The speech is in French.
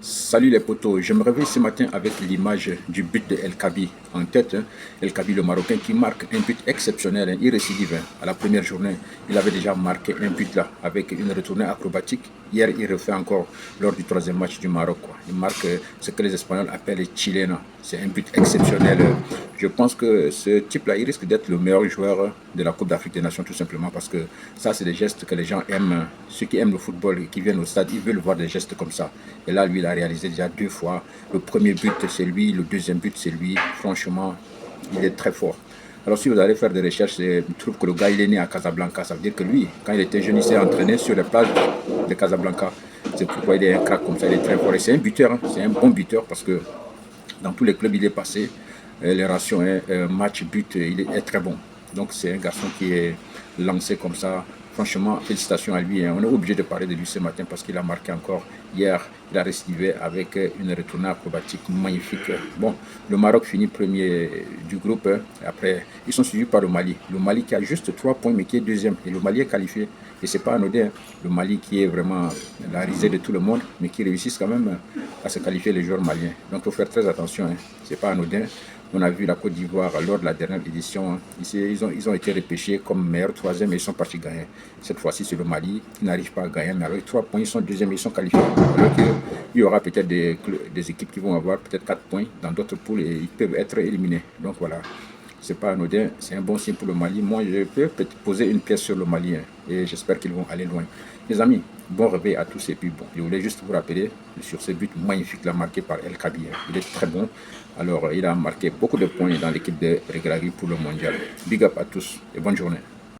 Salut les potos, je me réveille ce matin avec l'image du but de El Kabi en tête. El Kabi, le Marocain, qui marque un but exceptionnel, irrécidive. À la première journée, il avait déjà marqué un but là, avec une retournée acrobatique. Hier, il refait encore lors du troisième match du Maroc. Il marque ce que les Espagnols appellent chilena. C'est un but exceptionnel. Je pense que ce type-là, il risque d'être le meilleur joueur de la Coupe d'Afrique des Nations, tout simplement, parce que ça, c'est des gestes que les gens aiment. Ceux qui aiment le football et qui viennent au stade, ils veulent voir des gestes comme ça. Et là, lui, il a réalisé déjà deux fois. Le premier but, c'est lui. Le deuxième but, c'est lui. Franchement, il est très fort. Alors, si vous allez faire des recherches, je trouve que le gars, il est né à Casablanca. Ça veut dire que lui, quand il était jeune, il s'est entraîné sur les plages de Casablanca. C'est pourquoi il est un crack comme ça. Il est très fort. Et c'est un buteur. C'est un bon buteur parce que dans tous les clubs, il est passé. Les rations, match, but, il est très bon. Donc, c'est un garçon qui est lancé comme ça. Franchement, félicitations à lui. On est obligé de parler de lui ce matin parce qu'il a marqué encore hier. Il a récidivé avec une retournée acrobatique magnifique. Bon, le Maroc finit premier du groupe. Après, ils sont suivis par le Mali. Le Mali qui a juste 3 points, mais qui est deuxième. Et le Mali est qualifié. Et c'est pas anodin. Le Mali qui est vraiment la risée de tout le monde, mais qui réussissent quand même à se qualifier les joueurs maliens. Donc, il faut faire très attention. C'est pas anodin. On a vu la Côte d'Ivoire lors de la dernière édition. Ils ont été repêchés comme meilleurs troisième et ils sont partis gagner. Cette fois-ci, c'est le Mali qui n'arrive pas à gagner. Mais avec 3 points, ils sont deuxième et ils sont qualifiés. Alors qu'il y aura peut-être des équipes qui vont avoir peut-être 4 points dans d'autres poules et ils peuvent être éliminés. Donc voilà. C'est pas anodin, c'est un bon signe pour le Mali. Moi, je peux peut-être poser une pièce sur le Mali et j'espère qu'ils vont aller loin. Les amis, bon réveil à tous et puis bon, je voulais juste vous rappeler sur ce but magnifique là marqué par El Kabi. Il est très bon. Alors, il a marqué beaucoup de points dans l'équipe de Regragui pour le mondial. Big up à tous et bonne journée.